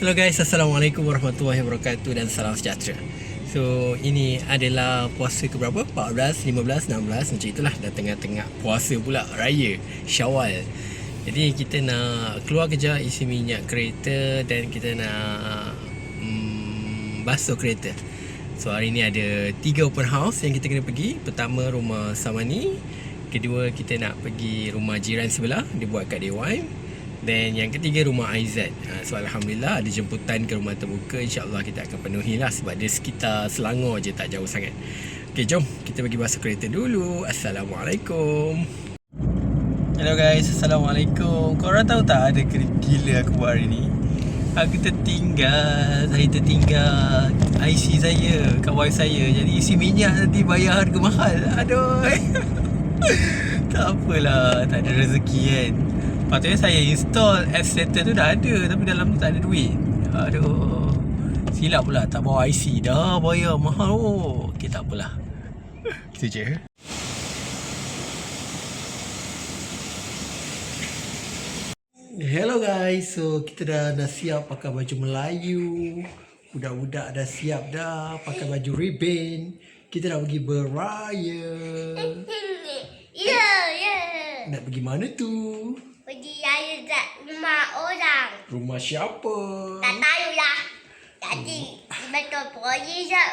Hello guys, Assalamualaikum warahmatullahi wabarakatuh dan salam sejahtera. So ini adalah puasa ke berapa? 14, 15, 16 macam itulah. Dah tengah-tengah puasa pula, raya Syawal. Jadi kita nak keluar kerja, isi minyak kereta dan kita nak basuh kereta. So hari ni ada 3 open house yang kita kena pergi. Pertama rumah Samani, kedua kita nak pergi rumah jiran sebelah, dia buat kat DY. Dan yang ketiga rumah Aizat. So Alhamdulillah ada jemputan ke rumah terbuka. InsyaAllah kita akan penuhi lah sebab dia sekitar Selangor je, tak jauh sangat. Okay, jom kita pergi basuh kereta dulu. Assalamualaikum. Hello guys, Assalamualaikum. Korang tahu tak ada gila aku buat hari ni? Saya tertinggal IC saya kat wife saya. Jadi isi minyak nanti bayar harga mahal. Aduh. Tak apalah, tak ada rezeki kan. Patutnya saya install app settle tu dah ada, tapi dalam tu tak ada duit. Aduh, silap pula tak bawa IC. Dah bayar mahal. Okay, tak apalah. Itu je. Hello guys, so kita dah siap pakai baju Melayu. Budak-budak dah siap dah pakai baju ribbon. Kita nak pergi beraya. Ya. Nak pergi mana tu? Pergi raya kat rumah orang. Rumah siapa? Tak tahu lah. Jadi betul polis tak?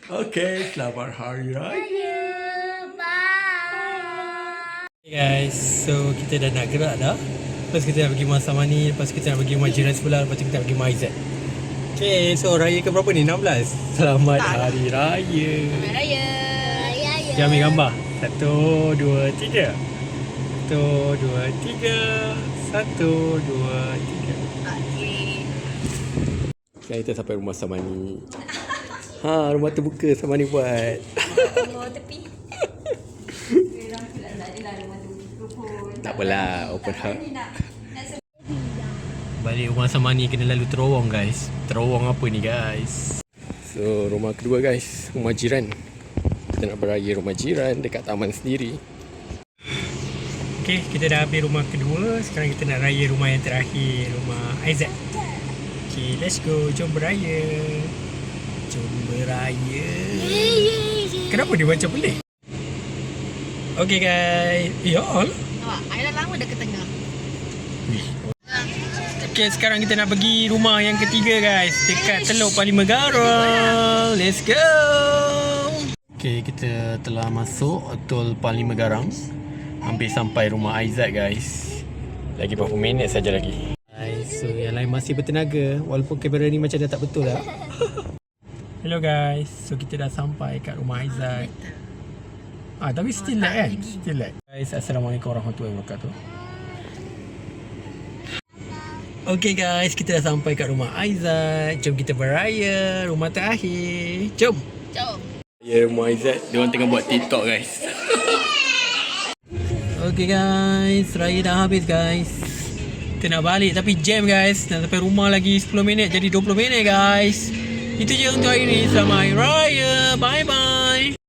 Okay, selamat hari raya. Bye. Hey guys, so kita dah nak gerak dah. Lepas kita nak pergi rumah Samani, lepas kita nak pergi rumah jiran sebelah, lepas tu kita nak pergi rumah Aizat. Okay, so raya ke berapa ni? 16? Selamat hari raya. Selamat raya. Kita ambil gambar. 1, 2, 3. 1, 2, 3. 1, 2, 3. Okey. Sekarang kita sampai rumah Samani. Rumah terbuka Samani buat. Oh, tepi. Tak apalah, open house. Balik rumah Samani kena lalu terowong guys. Terowong apa ni guys? So rumah kedua guys, rumah jiran. Kita nak beraya rumah jiran dekat taman sendiri. Okay, kita dah habis rumah kedua. Sekarang kita nak raya rumah yang terakhir, rumah Aizat. Okay, let's go. Jom beraya. Jom beraya. Kenapa dia macam pelik? Okay guys. Ya Allah. Nampak, air dah lama dah ke tengah. Okay, sekarang kita nak pergi rumah yang ketiga guys, dekat Teluk Parlimen Garang. Let's go. Okay, kita telah masuk Tol Parlimen Garang. Hampir sampai rumah Aizat guys. Lagi berapa minit saja lagi. So yang lain masih bertenaga, walaupun kamera ni macam dah tak betul lah. Hello guys, so kita dah sampai kat rumah Aizat. Tapi still lag kan? Still lag. Guys, Assalamualaikum warahmatullahi wabarakatuh. Okay guys, kita dah sampai kat rumah Aizat. Jom kita beraya rumah terakhir. Jom. Ya, rumah Aizat, dia orang tengah buat TikTok guys. Okay guys, raya dah habis guys. Kita nak balik tapi jam guys. Nak sampai rumah lagi 10 minit, jadi 20 minit guys. Itu je untuk hari ni. Selamat Hari Raya. Bye bye.